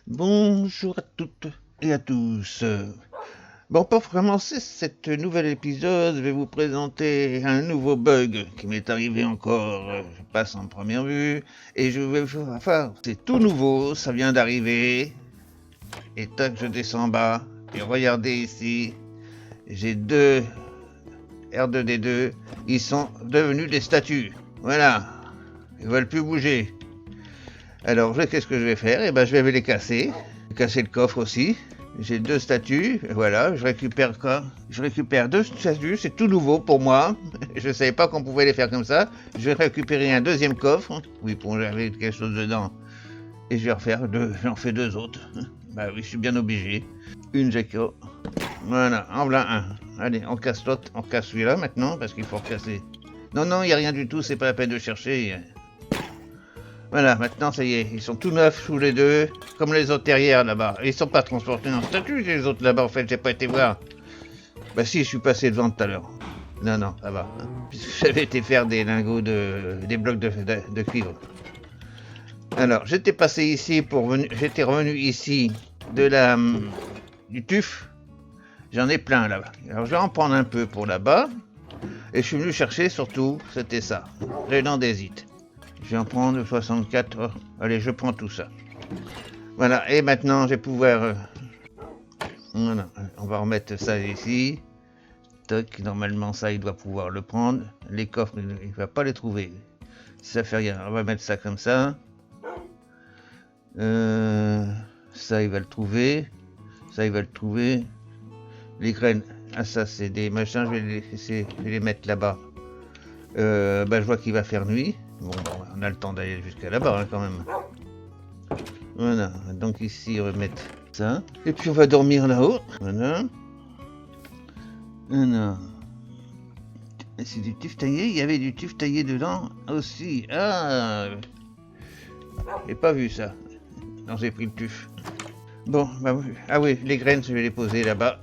Bonjour à toutes et à tous. Bon, pour commencer cet nouvel épisode, je vais vous présenter un nouveau bug qui m'est arrivé encore. Je passe en première vue et je vais vous faire. C'est tout nouveau, ça vient d'arriver. Et tac, je descends bas. Et regardez ici, j'ai deux R2D2. Ils sont devenus des statues. Voilà, ils veulent plus bouger. Alors, qu'est-ce que je vais faire? Je vais les casser. Casser le coffre aussi. J'ai deux statues, voilà, je récupère quoi? Je récupère deux statues, c'est tout nouveau pour moi. Je ne savais pas qu'on pouvait les faire comme ça. Je vais récupérer un deuxième coffre, oui, pour j'avais quelque chose dedans. Et je vais refaire deux, j'en fais deux autres. Bah oui, je suis bien obligé. Une Jacko. Voilà, en voilà un. Allez, on casse l'autre, on casse celui-là maintenant, parce qu'il faut recasser. Non, non, il n'y a rien du tout, c'est pas la peine de chercher. Voilà, maintenant ça y est, ils sont tout neufs tous les deux, comme les autres derrière là-bas. Ils sont pas transportés en statue les autres là-bas, en fait, j'ai pas été voir. Bah si, je suis passé devant tout à l'heure. Non, non, ça va. Puisque j'avais été faire des lingots des blocs de cuivre. Alors, j'étais passé ici j'étais revenu ici du tuf. J'en ai plein là-bas. Alors je vais en prendre un peu pour là-bas. Et je suis venu chercher surtout, c'était ça, les landésites. Je vais en prendre 64. Oh, allez, je prends tout ça. Voilà, et maintenant je vais pouvoir... voilà, on va remettre ça ici. Toc, normalement ça il doit pouvoir le prendre. Les coffres, il ne va pas les trouver. Ça fait rien, on va mettre ça comme ça. Ça il va le trouver. Ça il va le trouver. Les graines, ah ça c'est des machins, je vais les mettre là-bas. Je vois qu'il va faire nuit. Bon, on a le temps d'aller jusqu'à là-bas hein, quand même. Voilà, donc ici on va mettre ça. Et puis on va dormir là-haut. Voilà. Voilà. C'est du tuf taillé, il y avait du tuf taillé dedans aussi. Ah, j'ai pas vu ça. Non, j'ai pris le tuf. Bon, bah oui. Ah oui, les graines, je vais les poser là-bas.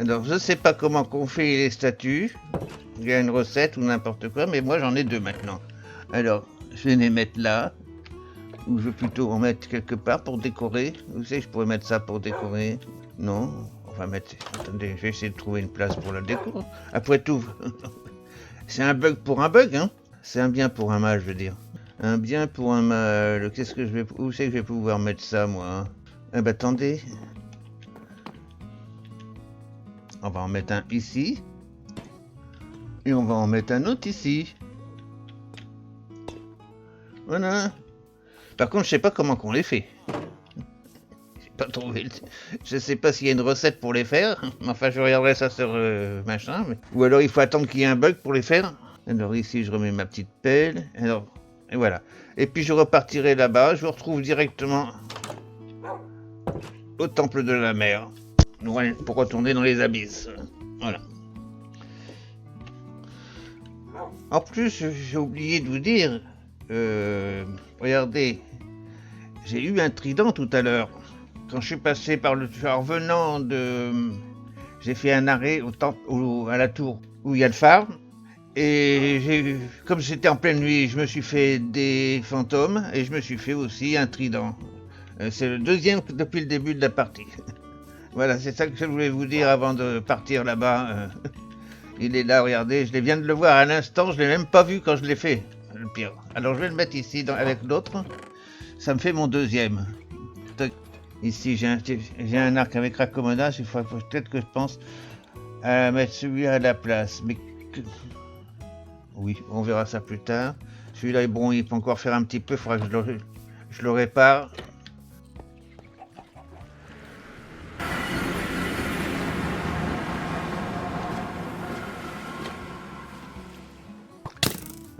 Alors, je sais pas comment qu'on fait les statues. Il y a une recette ou n'importe quoi, mais moi j'en ai deux maintenant. Alors, je vais les mettre là. Ou je vais plutôt en mettre quelque part pour décorer. Vous savez, je pourrais mettre ça pour décorer. Non, on va mettre... Attendez, je vais essayer de trouver une place pour la déco. Après tout, c'est un bug pour un bug, hein. C'est un bien pour un mal, je veux dire. Un bien pour un mal. Qu'est-ce que je vais... Où c'est que je vais pouvoir mettre ça, moi? Ah bah attendez. On va en mettre un ici. Et on va en mettre un autre ici. Voilà. Par contre, je sais pas comment qu'on les fait. J'ai pas trouvé. Je sais pas s'il y a une recette pour les faire. Enfin, je regarderai ça sur machin. Ou alors il faut attendre qu'il y ait un bug pour les faire. Alors ici, je remets ma petite pelle. Alors, et voilà. Et puis je repartirai là-bas. Je vous retrouve directement au temple de la mer. Pour retourner dans les abysses. Voilà. En plus, j'ai oublié de vous dire. Regardez. J'ai eu un trident tout à l'heure. Quand je suis passé par le... En revenant de... J'ai fait un arrêt à la tour où il y a le phare. Et comme c'était en pleine nuit, je me suis fait des fantômes et je me suis fait aussi un trident. C'est le deuxième depuis le début de la partie. Voilà, c'est ça que je voulais vous dire avant de partir là-bas. Il est là, regardez, je viens de le voir à l'instant, je ne l'ai même pas vu quand je l'ai fait, le pire. Alors je vais le mettre ici avec l'autre. Ça me fait mon deuxième. Ici, j'ai un arc avec raccommodage, il faut peut-être que je pense à mettre celui à la place. Mais oui, on verra ça plus tard. Celui-là est bon, il peut encore faire un petit peu, il faudra que je le répare.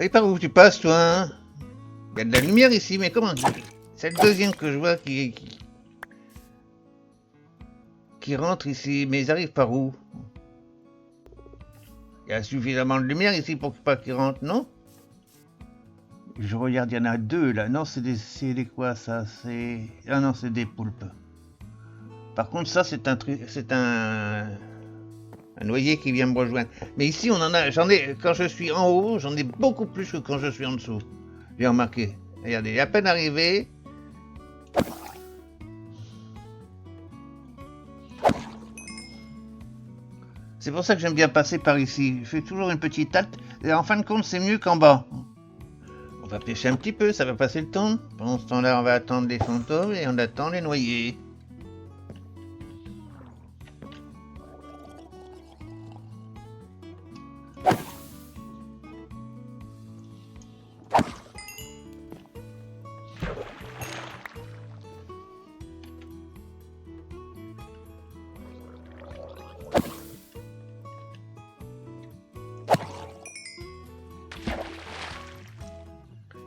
Et par où tu passes, toi hein? Il y a de la lumière ici, mais comment? C'est le deuxième que je vois qui rentre ici, mais ils arrivent par où? Il y a suffisamment de lumière ici pour pas qu'ils rentrent, non? Je regarde, il y en a deux là. Non, c'est des quoi ça? Ah non, c'est des poulpes. Par contre, ça c'est un Un noyer qui vient me rejoindre. Mais ici, j'en ai, quand je suis en haut, j'en ai beaucoup plus que quand je suis en dessous. J'ai remarqué. Regardez, à peine arrivé. C'est pour ça que j'aime bien passer par ici. Je fais toujours une petite halte. Et en fin de compte, c'est mieux qu'en bas. On va pêcher un petit peu, ça va passer le temps. Pendant ce temps-là, on va attendre les fantômes et on attend les noyés.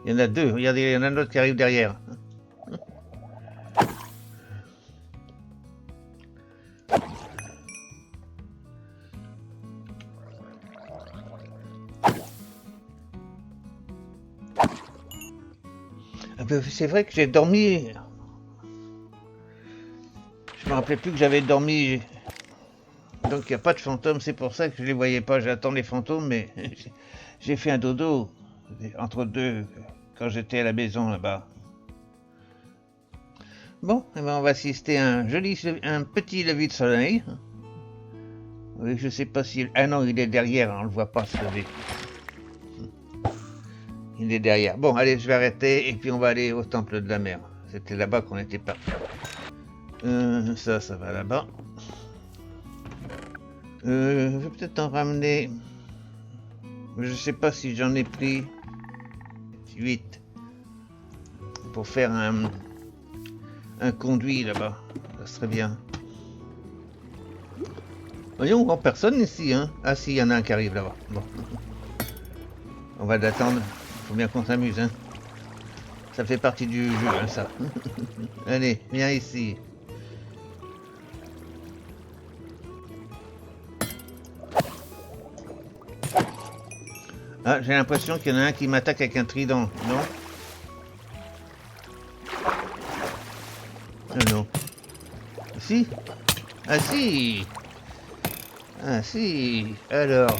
Il y en a deux, regardez, il y en a un autre qui arrive derrière. C'est vrai que j'ai dormi. Je me rappelais plus que j'avais dormi. Donc il n'y a pas de fantômes, c'est pour ça que je les voyais pas. J'attends les fantômes, mais j'ai fait un dodo entre deux quand j'étais à la maison là-bas. Bon, eh ben on va assister à un petit lever de soleil. Oui, je sais pas si... Ah non, il est derrière, on le voit pas se lever. Il est derrière. Bon, allez, je vais arrêter et puis on va aller au temple de la mer. C'était là-bas qu'on était parti. Ça va là-bas. Je vais peut-être en ramener... Je sais pas si j'en ai pris 8 pour faire un conduit là-bas. Ça serait bien. Voyons, on personne ici, hein. Ah si, il y en a un qui arrive là-bas. Bon. On va l'attendre. Faut bien qu'on s'amuse, hein. Ça fait partie du jeu, hein, ça. Allez, viens ici. Ah, j'ai l'impression qu'il y en a un qui m'attaque avec un trident, non? Non. Si? Ah si! Ah si! Alors...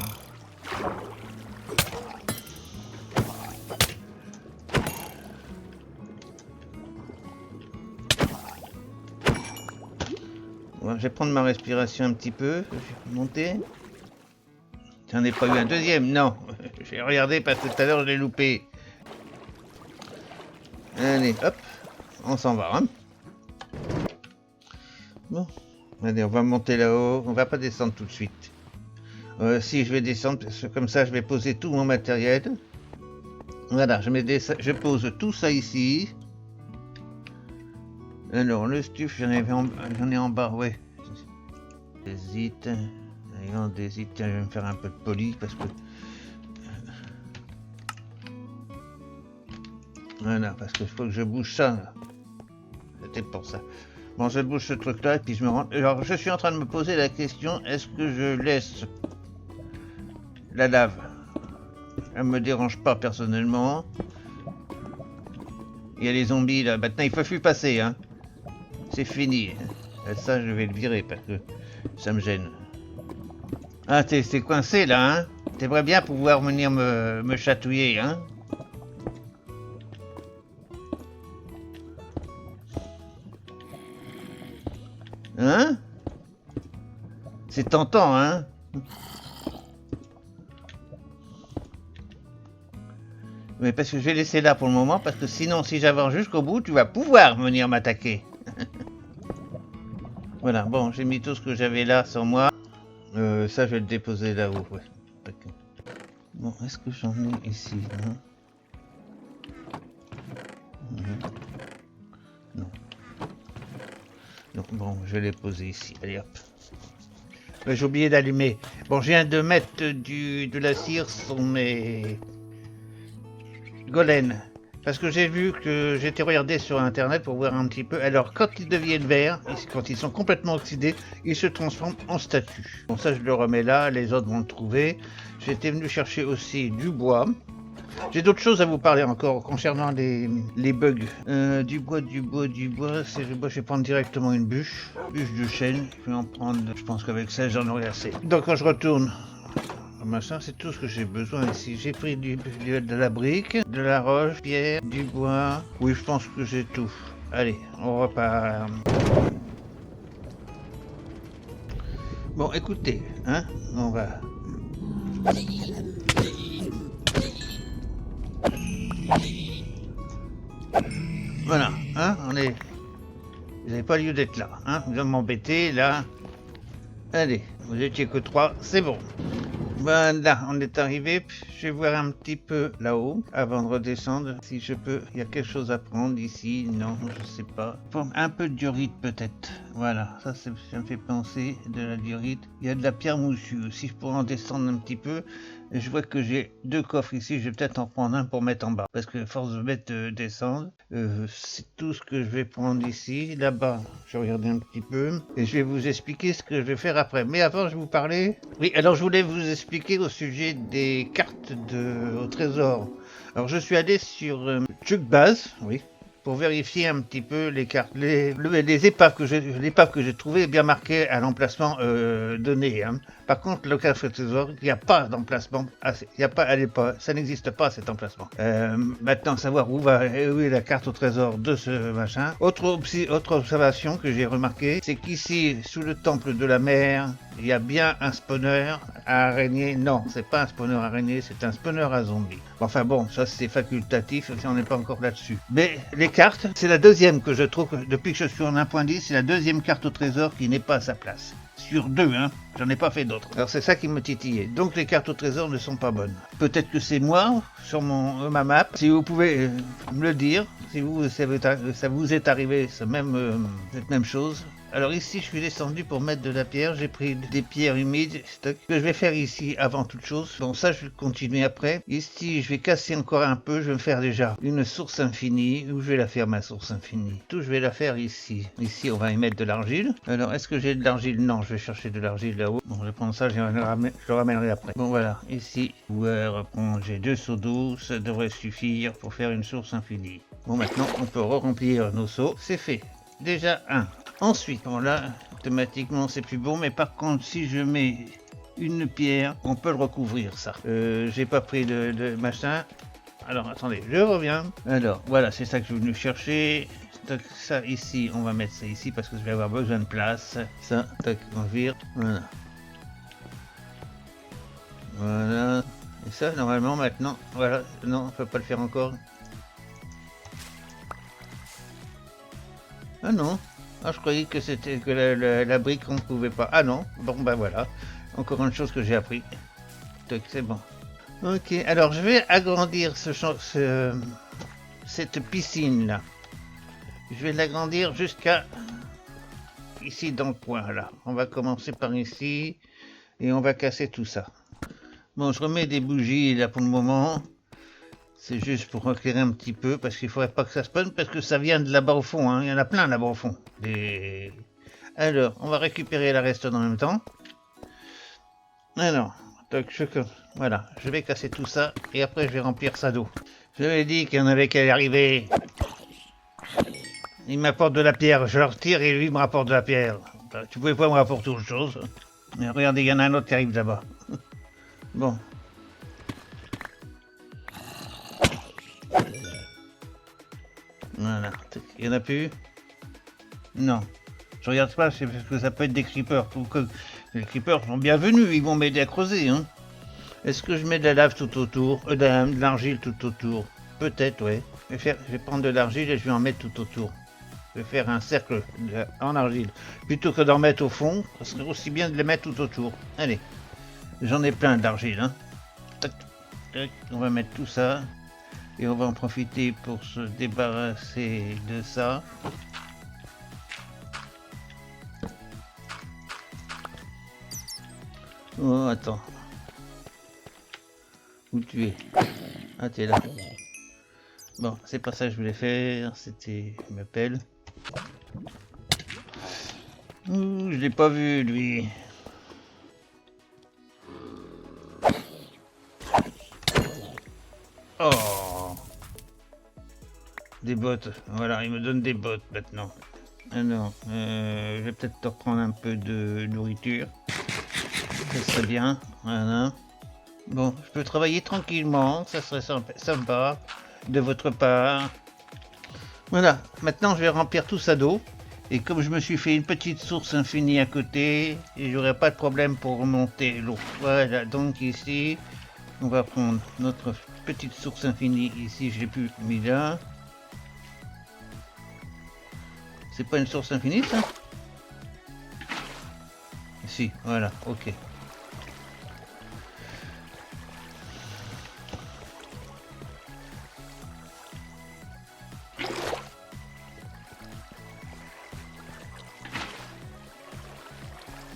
Bon, je vais prendre ma respiration un petit peu. Je vais monter. J'en ai pas eu un deuxième, non. J'ai regardé parce que tout à l'heure je l'ai loupé. Allez, hop. On s'en va, hein. Bon. Allez, on va monter là-haut. On va pas descendre tout de suite. Si, je vais descendre, parce que comme ça, je vais poser tout mon matériel. Voilà, je pose tout ça ici. Alors, le stuff, j'en ai en bas, ouais. J'hésite. On hésite, je vais me faire un peu de poli parce que... Voilà, parce qu'il faut que je bouge ça. Là. C'était pour ça. Bon, je bouge ce truc-là et puis je me rends... Alors, je suis en train de me poser la question, est-ce que je laisse la lave? Elle me dérange pas personnellement. Il y a les zombies là, maintenant il faut plus passer, hein. C'est fini. Ça, je vais le virer parce que ça me gêne. Ah, t'es coincé là, hein? T'aimerais bien pouvoir venir me chatouiller, hein? Hein? C'est tentant, hein? Mais parce que je vais laisser là pour le moment, parce que sinon, si j'avance jusqu'au bout, tu vas pouvoir venir m'attaquer. Voilà, bon, j'ai mis tout ce que j'avais là sur moi. Ça, je vais le déposer là-haut, ouais. Bon, est-ce que j'en ai ici, non? Non. Non, bon, je vais les poser ici. Allez, hop. J'ai oublié d'allumer. Bon, je viens de mettre de la cire sur mes golems. Parce que j'ai vu que j'étais regardé sur internet pour voir un petit peu. Alors, quand ils deviennent verts, quand ils sont complètement oxydés, ils se transforment en statues. Bon, ça, je le remets là. Les autres vont le trouver. J'étais venu chercher aussi du bois. J'ai d'autres choses à vous parler encore concernant les bugs. Du bois, je vais prendre directement une bûche de chêne. Je vais en prendre, je pense qu'avec ça j'en aurai assez. Donc quand je retourne, machin, c'est tout ce que j'ai besoin ici. J'ai pris de la brique, de la roche, pierre, du bois. Oui, je pense que j'ai tout. Allez, on repart. Bon, écoutez, hein, on va... Voilà, hein, on est... Vous n'avez pas lieu d'être là, hein, vous allez m'embêter, là. Allez, vous étiez que 3, c'est bon. Voilà, on est arrivé. Je vais voir un petit peu là-haut avant de redescendre. Si je peux, il y a quelque chose à prendre ici. Non, je sais pas. Un peu de diorite peut-être. Voilà, ça me fait penser de la diorite. Il y a de la pierre moussue. Si je pourrais en descendre un petit peu. Je vois que j'ai 2 coffres ici. Je vais peut-être en prendre un pour mettre en bas. Parce que force de mettre descendre, c'est tout ce que je vais prendre ici. Là-bas, je vais regarder un petit peu. Et je vais vous expliquer ce que je vais faire après. Mais avant, je vais vous parler. Oui, alors je voulais vous expliquer au sujet des cartes au trésor. Alors je suis allé sur Chuckbase, oui, pour vérifier un petit peu les cartes. Les épaves que j'ai trouvées est bien marquées à l'emplacement donné. Hein. Par contre, le coffre trésor, il n'y a pas d'emplacement. Il y a pas, ça n'existe pas cet emplacement. Maintenant, savoir où est la carte au trésor de ce machin. Autre observation que j'ai remarqué, c'est qu'ici, sous le temple de la mer, il y a bien un spawner à araignée. Non, c'est pas un spawner araignée, c'est un spawner à zombies. Enfin bon, ça c'est facultatif, on n'est pas encore là-dessus. Mais les cartes, c'est la deuxième que je trouve, depuis que je suis en 1.10, c'est la deuxième carte au trésor qui n'est pas à sa place. Sur 2, hein, j'en ai pas fait d'autres. Alors c'est ça qui me titillait. Donc les cartes au trésor ne sont pas bonnes. Peut-être que c'est moi, sur ma map. Si vous pouvez me le dire, si ça vous est arrivé cette même chose. Alors ici, je suis descendu pour mettre de la pierre. J'ai pris des pierres humides, stock, que je vais faire ici avant toute chose. Bon, ça, je vais continuer après. Ici, je vais casser encore un peu. Je vais me faire déjà une source infinie. Où je vais la faire, ma source infinie? Tout, je vais la faire ici. Ici, on va y mettre de l'argile. Alors, est-ce que j'ai de l'argile? Non, je vais chercher de l'argile là-haut. Bon, je vais prendre ça, je le ramènerai après. Bon, voilà. Ici, j'ai 2 seaux d'eau. Ça devrait suffire pour faire une source infinie. Bon, maintenant, on peut remplir nos seaux. C'est fait. Déjà un. Ensuite, bon là, automatiquement c'est plus bon, mais par contre, si je mets une pierre, on peut le recouvrir ça. J'ai pas pris de machin. Alors attendez, je reviens. Alors voilà, c'est ça que je suis venu chercher. Ça ici, on va mettre ça ici parce que je vais avoir besoin de place. Ça, tac, on vire. Voilà. Voilà. Et ça, normalement, maintenant, voilà. Non, on peut pas le faire encore. Ah non. Ah, je croyais que c'était que la brique on ne pouvait pas. Ah non. Bon ben voilà. Encore une chose que j'ai appris. C'est bon. Ok. Alors je vais agrandir cette piscine là. Je vais l'agrandir jusqu'à ici dans le coin là. On va commencer par ici et on va casser tout ça. Bon, je remets des bougies là pour le moment. C'est juste pour éclairer un petit peu, parce qu'il ne faudrait pas que ça spawn, parce que ça vient de là-bas au fond, hein. Il y en a plein là-bas au fond. Alors, on va récupérer la reste en même temps. Alors, voilà, je vais casser tout ça, et après je vais remplir ça d'eau. Je lui ai dit qu'il y en avait qu'à y arriver. Il m'apporte de la pierre, je le retire et lui me rapporte de la pierre. Tu pouvais pas me rapporter autre chose. Mais regardez, il y en a un autre qui arrive là-bas. Bon. Voilà, il n'y en a plus? Non. Je regarde pas, c'est parce que ça peut être des creepers. Les creepers sont bienvenus, ils vont m'aider à creuser. Hein. Est-ce que je mets de la lave tout autour? De l'argile tout autour? Peut-être, ouais. Je vais prendre de l'argile et je vais en mettre tout autour. Je vais faire un cercle en argile. Plutôt que d'en mettre au fond, ça serait aussi bien de les mettre tout autour. Allez, j'en ai plein d'argile. Hein. Tac, tac, on va mettre tout ça. Et on va en profiter pour se débarrasser de ça. Oh, attends. Où tu es? Ah, t'es là. Bon, c'est pas ça que je voulais faire. C'était... Il m'appelle. Ouh, je l'ai pas vu, lui. Oh, des bottes. Voilà, il me donne des bottes maintenant. Alors, je vais peut-être te reprendre un peu de nourriture. Ça serait bien. Voilà. Bon, je peux travailler tranquillement. Ça serait sympa de votre part. Voilà, maintenant je vais remplir tout ça d'eau. Et comme je me suis fait une petite source infinie à côté, et j'aurai pas de problème pour remonter l'eau. Voilà, donc ici, on va prendre notre petite source infinie. Ici, je l'ai plus mis là. C'est pas une source infinie, ça? Si, voilà, ok.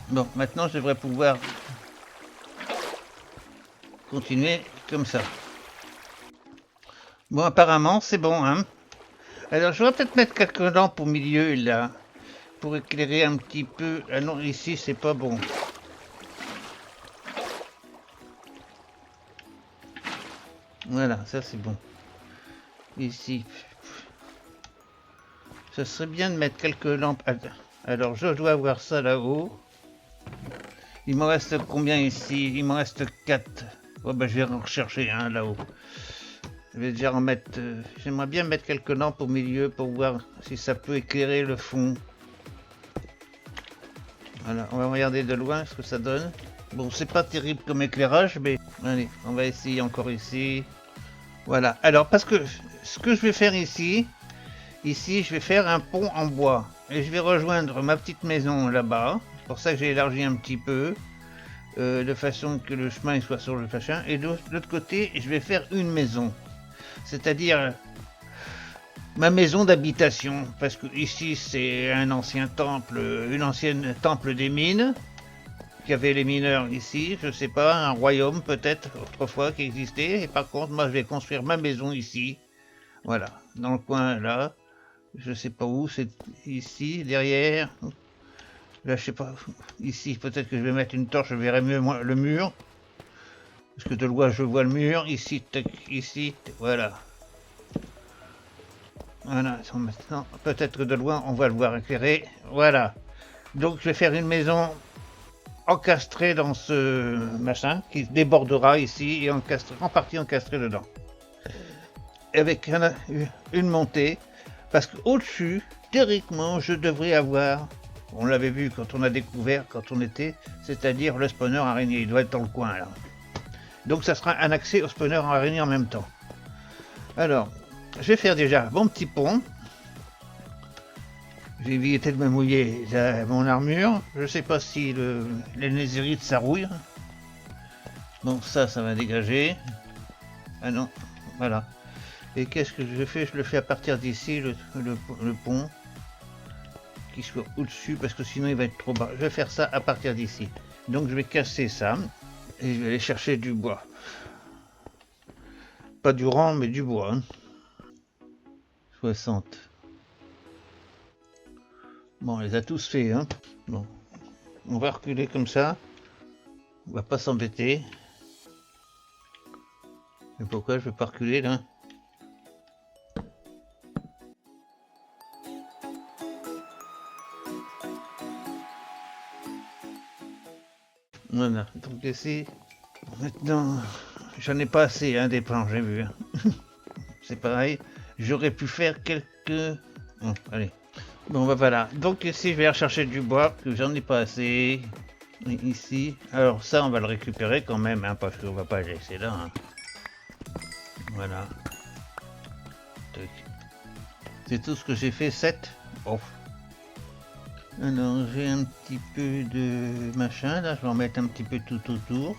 Bon, maintenant je devrais pouvoir continuer comme ça. Bon, apparemment, c'est bon, hein. Alors, je vais peut-être mettre quelques lampes au milieu, là, pour éclairer un petit peu. Ah non, ici, c'est pas bon. Voilà, ça c'est bon. Ici. Ça serait bien de mettre quelques lampes. Alors, je dois avoir ça là-haut. Il me reste combien ici? Il me reste 4. Oh, ben, je vais en rechercher un là-haut. Je vais déjà en mettre. J'aimerais bien mettre quelques lampes au milieu pour voir si ça peut éclairer le fond. Voilà, on va regarder de loin ce que ça donne. Bon, c'est pas terrible comme éclairage, mais allez, on va essayer encore ici. Voilà. Alors, parce que ce que je vais faire ici, je vais faire un pont en bois. Et je vais rejoindre ma petite maison là-bas. C'est pour ça que j'ai élargi un petit peu. De façon que le chemin soit sur le machin. Et de l'autre côté, je vais faire une maison. C'est-à-dire ma maison d'habitation. Parce que ici, c'est un ancien temple, une ancienne temple des mines. Qu'il y avait les mineurs ici, je sais pas, un royaume peut-être autrefois qui existait. Et par contre, moi, je vais construire ma maison ici. Voilà, dans le coin là. Je sais pas où, c'est ici, derrière. Là, je sais pas. Ici, peut-être que je vais mettre une torche, je verrai mieux le mur. Parce que de loin, je vois le mur. Ici, ici, voilà. Voilà, maintenant, peut-être que de loin, on va le voir éclairé. Voilà. Donc, je vais faire une maison encastrée dans ce machin qui débordera ici et en partie encastrée dedans. Avec une montée. Parce qu'au-dessus, théoriquement, je devrais avoir, on l'avait vu quand on a découvert, quand on était, c'est-à-dire le spawner araignée, il doit être dans le coin là. Donc ça sera un accès au spawner araignée en même temps. Alors, je vais faire déjà mon petit pont. J'ai évité de me mouiller mon armure. Je sais pas si les nézérites ça rouille. Donc ça va dégager. Ah non, voilà. Et qu'est-ce que je fais? Je le fais à partir d'ici, le pont. Qui soit au-dessus, parce que sinon il va être trop bas. Je vais faire ça à partir d'ici. Donc je vais casser ça. Et je vais aller chercher du bois. Pas du rang, mais du bois. Hein. 60. Bon, on les a tous fait. Hein. Bon. On va reculer comme ça. On va pas s'embêter. Mais pourquoi je vais pas reculer là? Voilà, donc ici, maintenant, j'en ai pas assez hein, des plans, j'ai vu. Hein. C'est pareil, j'aurais pu faire quelques... Bon, allez. Bon, bah voilà, donc ici, je vais rechercher du bois, que j'en ai pas assez. Et ici, alors ça, on va le récupérer quand même, hein, parce qu'on va pas le laisser là. Hein. Voilà. C'est tout ce que j'ai fait, 7. Oh. Alors j'ai un petit peu de machin là, je vais en mettre un petit peu tout autour.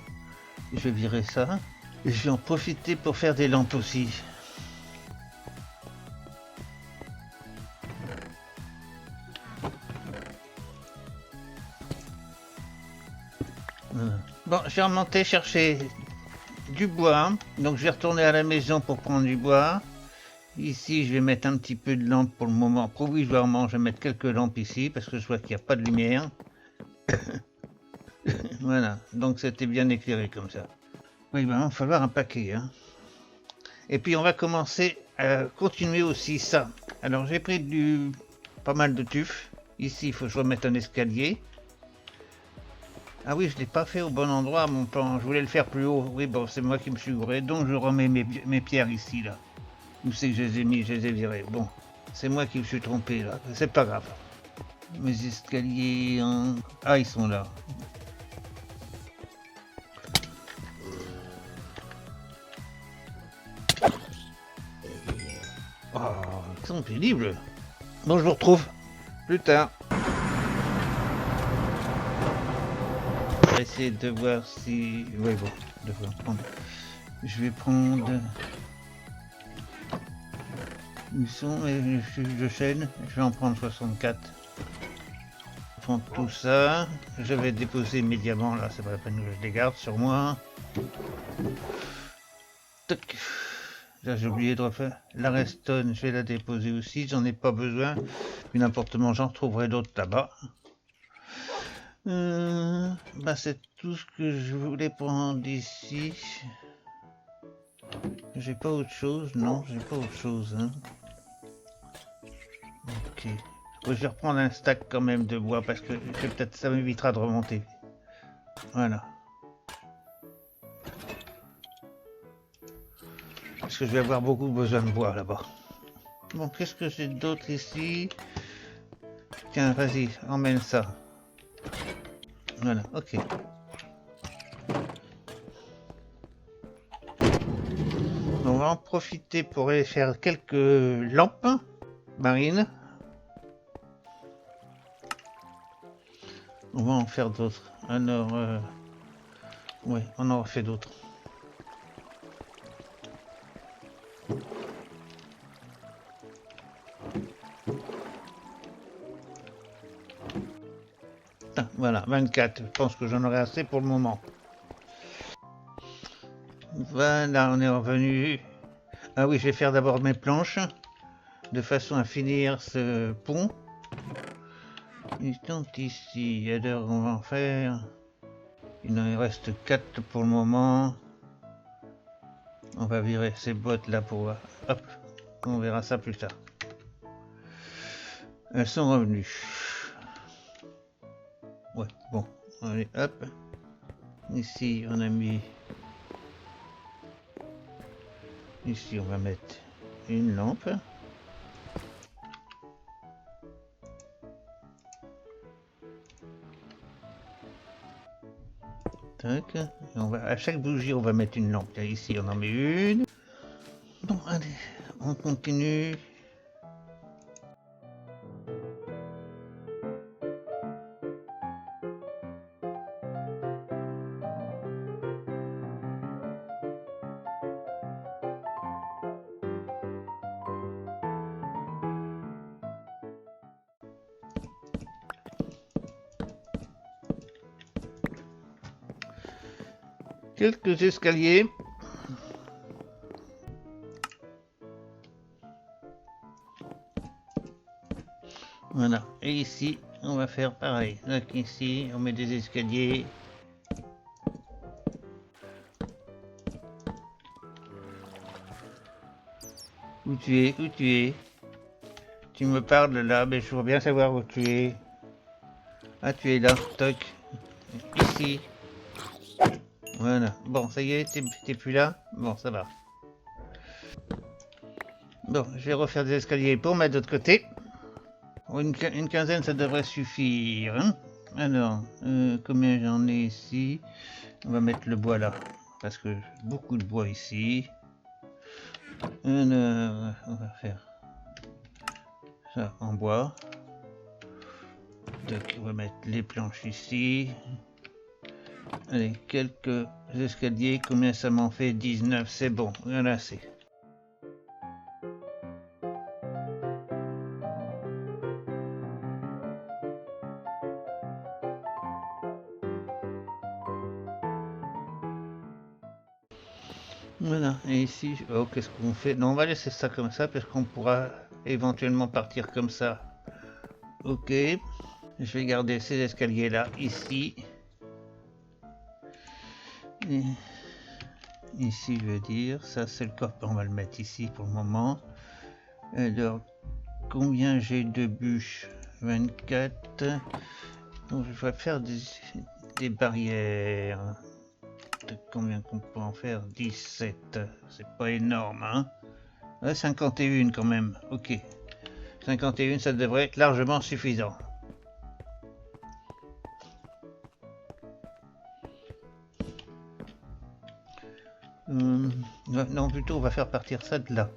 Je vais virer ça. Et je vais en profiter pour faire des lampes aussi. Voilà. Bon, je vais remonter chercher du bois. Donc je vais retourner à la maison pour prendre du bois. Ici, je vais mettre un petit peu de lampe pour le moment. Provisoirement, je vais mettre quelques lampes ici parce que je vois qu'il n'y a pas de lumière. Voilà, donc c'était bien éclairé comme ça. Oui, ben, il va falloir un paquet. Hein. Et puis on va commencer à continuer aussi ça. Alors j'ai pris pas mal de tuf. Ici il faut que je remette un escalier. Ah oui, je ne l'ai pas fait au bon endroit mon plan. Je voulais le faire plus haut. Oui, bon, c'est moi qui me suis gouré. Donc je remets mes pierres ici là. Où c'est que je les ai mis? Je les ai virées. Bon, c'est moi qui me suis trompé là. C'est pas grave. Mes escaliers... Hein. Ah, ils sont là. Oh, ils sont pénibles. Bon, je vous retrouve plus tard. Je vais essayer de voir si... Oui, bon, je vais prendre... Je vais prendre... Où sont mes fiches de chaîne? Je vais en prendre 64. Je prends tout ça. Je vais déposer mes diamants, là, c'est pas la peine que je les garde sur moi. Toc. Là, j'ai oublié de refaire. La redstone, je vais la déposer aussi, j'en ai pas besoin. Puis n'importe comment, j'en retrouverai d'autres là-bas. Bah, c'est tout ce que je voulais prendre ici. J'ai pas autre chose, non, j'ai pas autre chose. Hein. Ok. Je vais reprendre un stack quand même de bois parce que peut-être ça m'évitera de remonter. Voilà. Parce que je vais avoir beaucoup besoin de bois là-bas. Bon, qu'est-ce que j'ai d'autre ici? Tiens, vas-y, emmène ça. Voilà, ok. On va en profiter pour aller faire quelques lampes marines. On va en faire d'autres. Alors, ouais, on en fait d'autres. Voilà, 24. Je pense que j'en aurai assez pour le moment. Voilà, on est revenu. Ah oui, je vais faire d'abord mes planches, de façon à finir ce pont. Ils sont ici. Alors, on va en faire... Il en reste 4 pour le moment. On va virer ces boîtes là pour... Hop, on verra ça plus tard. Elles sont revenues. Ouais, bon, allez, hop. Ici, on a mis... Ici, on va mettre une lampe. Tac. Et on va, à chaque bougie, on va mettre une lampe. Ici, on en met une. Bon, allez, on continue. Quelques escaliers. Voilà. Et ici, on va faire pareil. Donc ici, on met des escaliers. Où tu es? Où tu es? Tu me parles là, mais je veux bien savoir où tu es. Ah, tu es là. Toc. Ici. Voilà. Bon, ça y est, t'es plus là? Bon, ça va. Bon, je vais refaire des escaliers pour mettre de l'autre côté. Une quinzaine, ça devrait suffire. Hein. Alors, combien j'en ai ici? On va mettre le bois là. Parce que beaucoup de bois ici. Alors, on va faire ça en bois. Donc, on va mettre les planches ici. Allez, quelques escaliers. Combien ça m'en fait? 19, c'est bon. Voilà, c'est. Voilà, et ici, oh, qu'est-ce qu'on fait? Non, on va laisser ça comme ça, parce qu'on pourra éventuellement partir comme ça. Ok, je vais garder ces escaliers là, ici. Ici, je veux dire, ça c'est le coffre, on va le mettre ici pour le moment. Alors, combien j'ai de bûches? 24. Donc, je vais faire des barrières. De combien qu'on peut en faire? 17. C'est pas énorme, hein? Ouais, 51 quand même. Ok. 51, ça devrait être largement suffisant. Non, plutôt on va faire partir ça de là.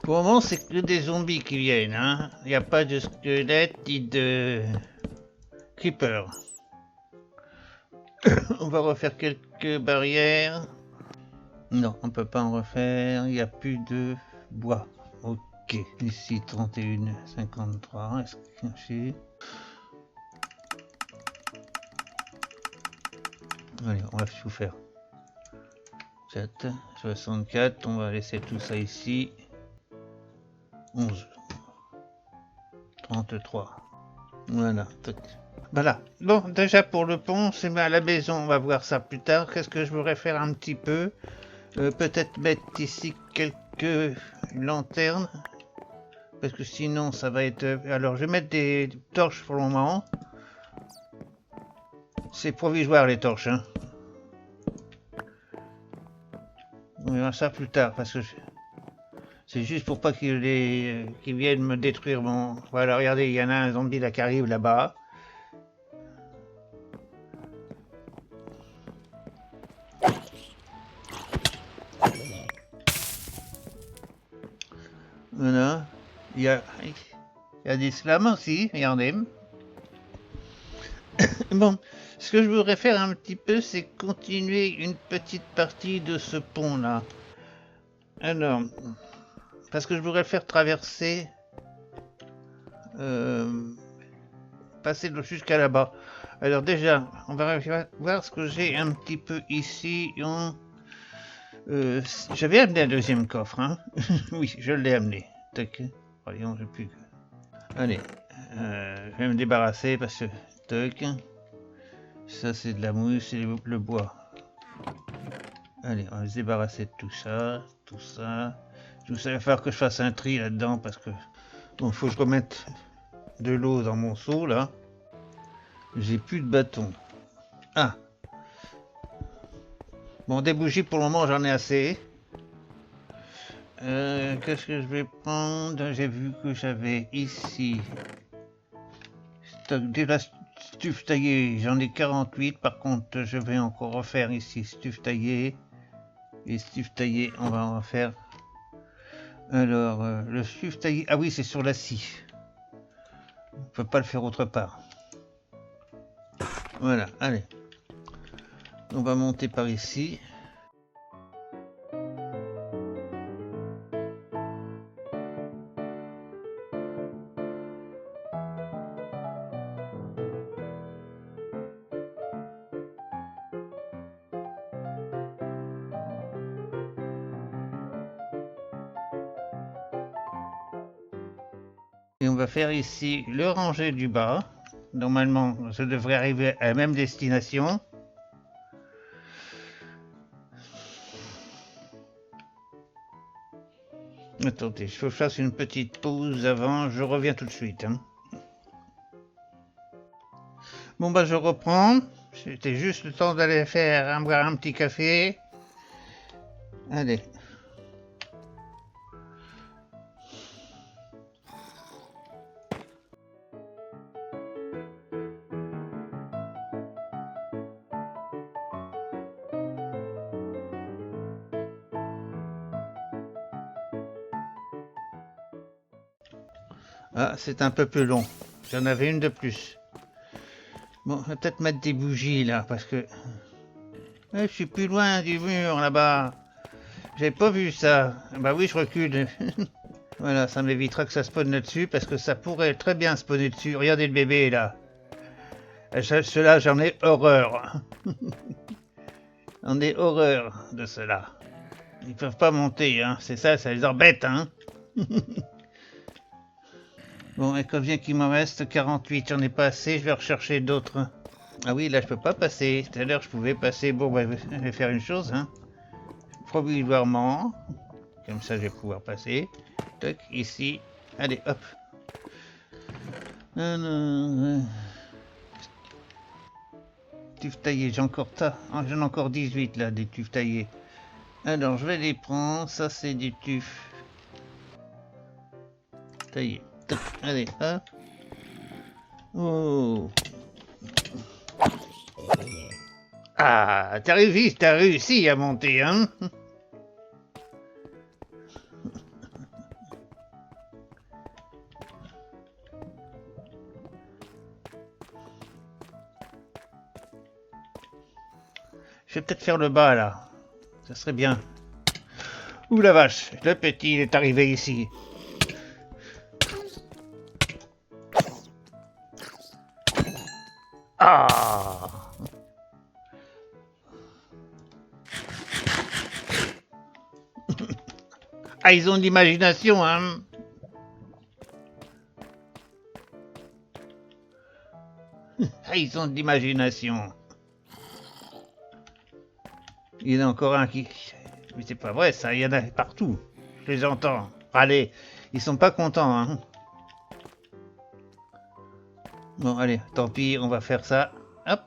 Pour le moment, c'est que des zombies qui viennent, hein. Il n'y a pas de squelettes ni de creepers. On va refaire quelques barrières. Non, on peut pas en refaire. Il n'y a plus de bois. Ok. Ici, 31, 53. Est-ce que c'est... Allez, on va tout faire. 7, 64. On va laisser tout ça ici. 11. 33. Voilà. Voilà. Bon, déjà pour le pont, c'est à la maison, on va voir ça plus tard. Qu'est-ce que je voudrais faire un petit peu? Peut-être mettre ici quelques lanternes. Parce que sinon, ça va être... Alors, je vais mettre des torches pour le moment. C'est provisoire, les torches, hein. On verra ça plus tard, parce que... C'est juste pour pas qu'ils viennent me détruire mon... Voilà, regardez, il y en a un zombie là qui arrive là-bas. Voilà. Il y a des slams aussi, regardez. Bon, ce que je voudrais faire un petit peu, c'est continuer une petite partie de ce pont-là. Alors, parce que je voudrais faire traverser... passer jusqu'à là-bas. Alors déjà, on va voir ce que j'ai un petit peu ici. J'avais amené un deuxième coffre, hein. Oui, je l'ai amené. Tac. Voyons, j'ai plus. Allez, je vais me débarrasser parce que... Tac. Ça, c'est de la mousse, c'est le bois. Allez, on va se débarrasser de tout ça, tout ça. Tout ça, il va falloir que je fasse un tri là-dedans parce que... Bon, il faut que je remette de l'eau dans mon seau, là. J'ai plus de bâton. Ah. Bon, des bougies, pour le moment, j'en ai assez. Qu'est-ce que je vais prendre? J'ai vu que j'avais ici... Stock de la stuff taillée. J'en ai 48. Par contre, je vais encore refaire ici stuff taillé. Et stuff taillé, on va en refaire. Alors, le stuff taillé... Ah oui, c'est sur la scie. On peut pas le faire autre part. Voilà, allez. On va monter par ici. Et on va faire ici le rangé du bas. Normalement, je devrais arriver à la même destination. Attendez, il faut que je fasse une petite pause avant, je reviens tout de suite. Hein. Bon bah je reprends. C'était juste le temps d'aller boire un petit café. Allez. Ah, c'est un peu plus long. J'en avais une de plus. Bon, je vais peut-être mettre des bougies là, parce que... je suis plus loin du mur là-bas. J'avais pas vu ça. Bah oui, je recule. Voilà, ça m'évitera que ça spawn là-dessus, parce que ça pourrait très bien spawner dessus. Regardez le bébé là. Cela, j'en ai horreur. On est horreur de cela. Ils peuvent pas monter, hein. C'est ça, ça les embête, hein. Bon, et combien qu'il m'en reste? 48, j'en ai pas assez, je vais rechercher d'autres. Ah oui, là je peux pas passer. Tout à l'heure je pouvais passer. Bon, bah, je vais faire une chose, hein. Provisoirement. Comme ça je vais pouvoir passer. Toc, ici. Allez, hop. Tufs taillés, j'ai encore ça. J'en ai encore 18 là, des tufs taillés. Alors je vais les prendre. Ça c'est du tuf taillé. Toc, allez, hop. Oh. Ah, t'as réussi à monter, hein? Je vais peut-être faire le bas, là. Ça serait bien. Ouh la vache, le petit, il est arrivé ici. Ah! Ah, ils ont de l'imagination, hein? Ah, ils ont de l'imagination. Il y en a encore un qui... Mais c'est pas vrai, ça, il y en a partout. Je les entends. Allez, ils sont pas contents, hein? Bon, allez, tant pis, on va faire ça. Hop.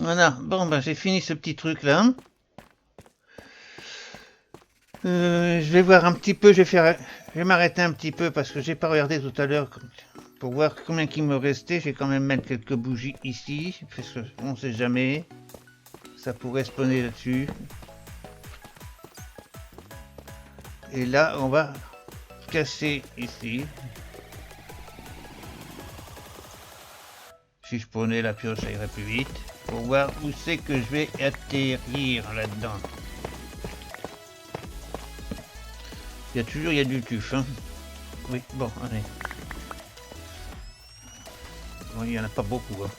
Voilà, bon ben j'ai fini ce petit truc là. Je vais voir un petit peu, je vais m'arrêter un petit peu parce que j'ai pas regardé tout à l'heure pour voir combien qu'il me restait. Je vais quand même mettre quelques bougies ici parce que on sait jamais, ça pourrait spawner là-dessus. Et là on va casser ici. Si je prenais la pioche, ça irait plus vite. Pour voir où c'est que je vais atterrir là-dedans. Il y a du tuf, hein. Oui, bon, allez. Bon, il n'y en a pas beaucoup, hein.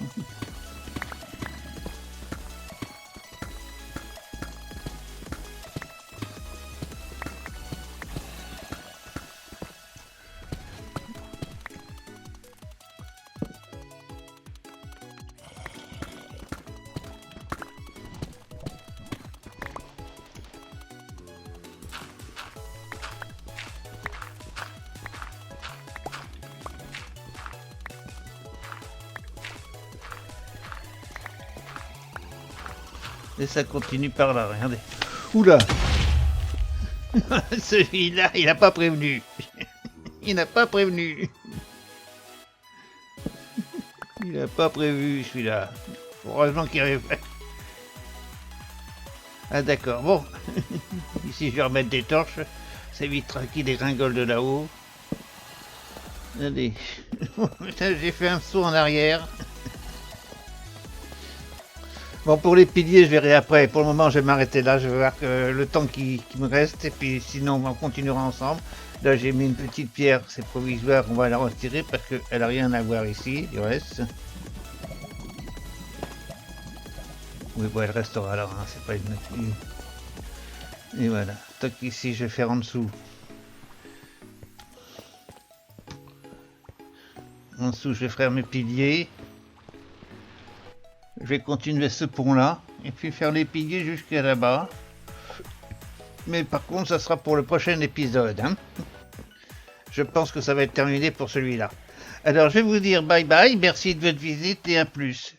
Et ça continue par là, regardez. Oula. Celui-là, il n'a pas prévenu. Il n'a pas prévenu. Il n'a pas prévu celui-là. Heureusement qu'il arrive. Ah d'accord, bon. Ici je vais remettre des torches. Ça évitera qu'il dégringole de là-haut. Allez. J'ai fait un saut en arrière. Bon, pour les piliers, je verrai après. Pour le moment, je vais m'arrêter là. Je vais voir que le temps qui me reste. Et puis, sinon, on continuera ensemble. Là, j'ai mis une petite pierre. C'est provisoire. On va la retirer parce qu'elle n'a rien à voir ici, du reste. Oui, bon, elle restera là. Hein, c'est pas une... Et voilà. Toc, ici, je vais faire en dessous. En dessous, je vais faire mes piliers. Je vais continuer ce pont là et puis faire les piliers jusqu'à là-bas. Mais par contre, ça sera pour le prochain épisode, hein. Je pense que ça va être terminé pour celui-là. Alors, je vais vous dire bye bye, merci de votre visite et à plus.